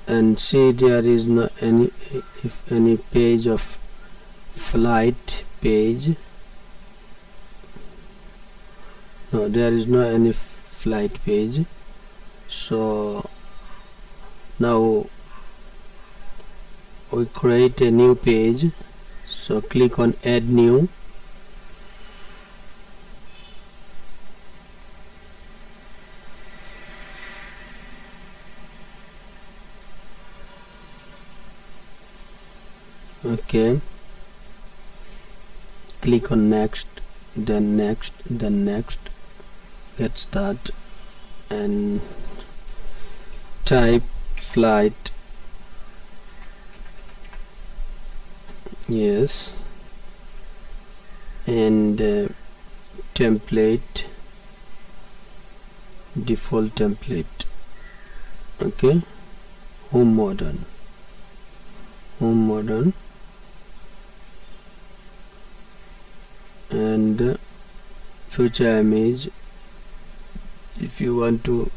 and see there is no any page of flight page. No, there is no any flight page. So now we create a new page. So click on add new. Okay, click on next, then next, then next, get start, and type flight. Yes, and template, default template. Okay, home modern, and future image. If you want to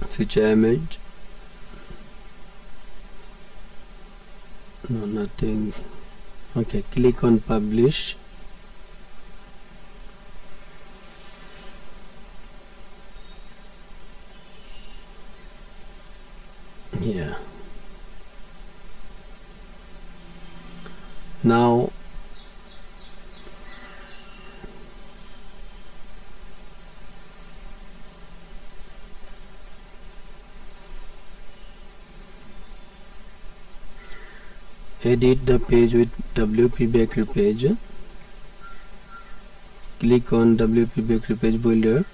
future image, no, nothing. Okay, click on publish. Yeah, now edit the page with WP Bakery page. Click on WP Bakery page builder.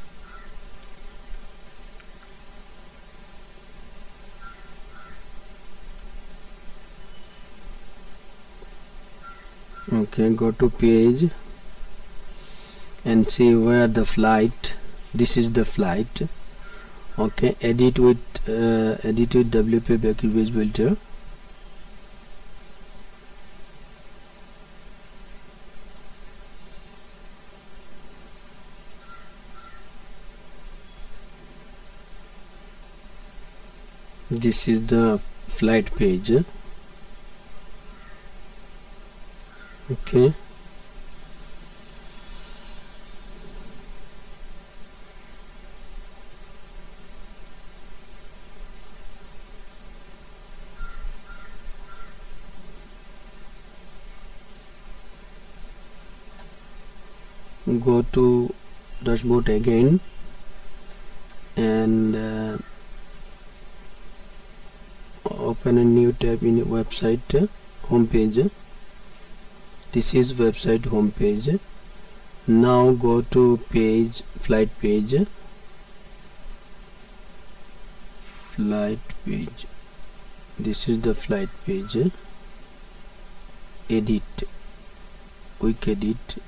Okay, go to page and see where the flight. This is the flight. Okay, edit with WP Bakery page builder. This is the flight page. Okay, go to dashboard again and open a new tab in website homepage. This is website homepage. Now go to page, flight page, this is the flight page. Edit, quick edit.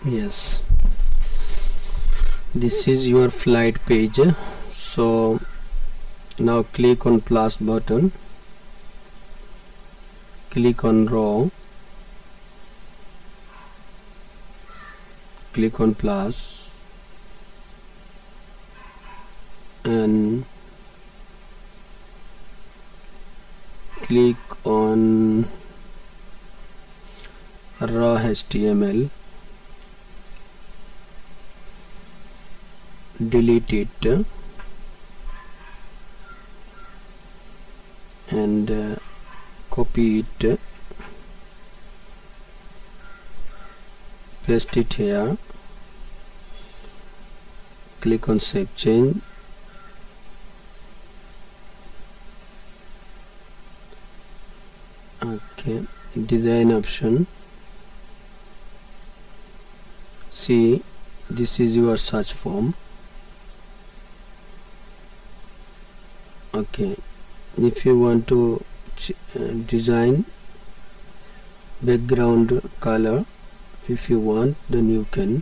Yes, this is your flight page. So now click on plus button, click on raw, click on plus, and click on raw HTML. Delete it and copy it, paste it here, click on save change. Okay, design option. See, this is your search form. Okay, if you want to design background color, if you want, then you can.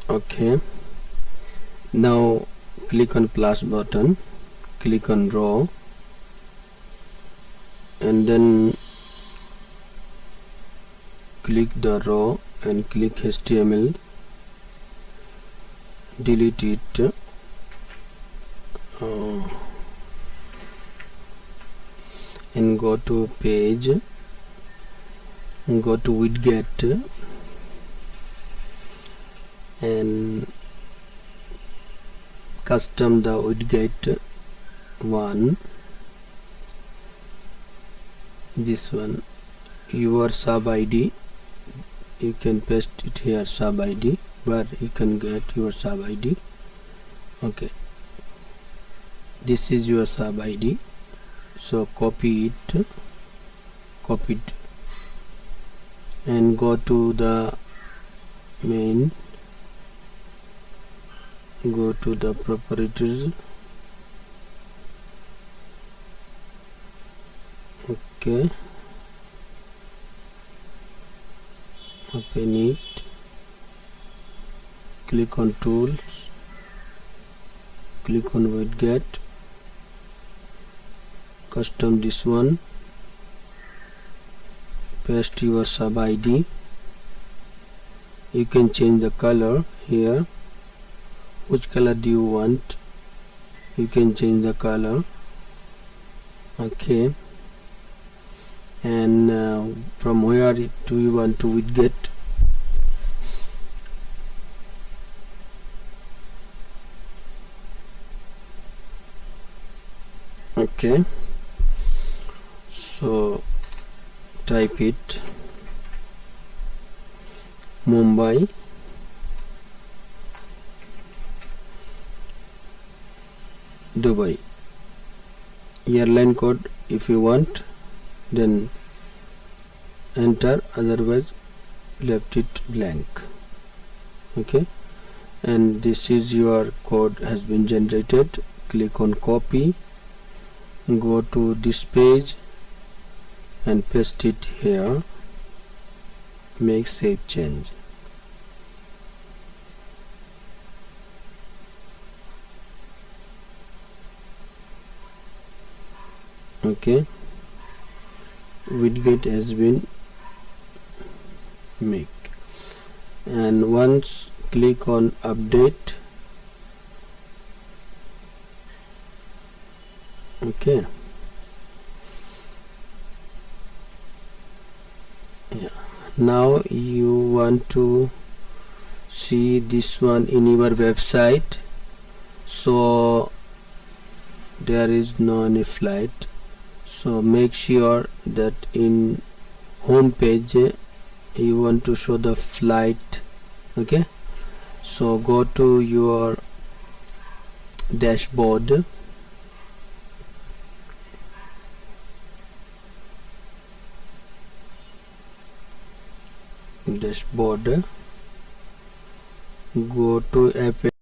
Okay, now click on plus button, click on raw, and then click the raw and click HTML, delete it, and go to page, go to widget and custom the widget one, this one, your sub id, you can paste it here, sub id, but you can get your sub id. Okay, this is your sub id, so copy it, and go to the main, go to the properties. Okay, open it, click on tools, click on widget, custom this one, paste your sub id, you can change the color here, which color do you want, you can change the color. Okay, and from where do you want to widget, okay, so type it Mumbai, Dubai, airline code if you want, then enter, otherwise left it blank. Okay, and this is your code has been generated. Click on copy, go to this page and paste it here, make save change. Okay, widget has been make, and once click on update. Okay, yeah, now you want to see this one in your website, so there is no any flight, so make sure that in home page you want to show the flight. Okay, so go to your dashboard, dashboard, go to app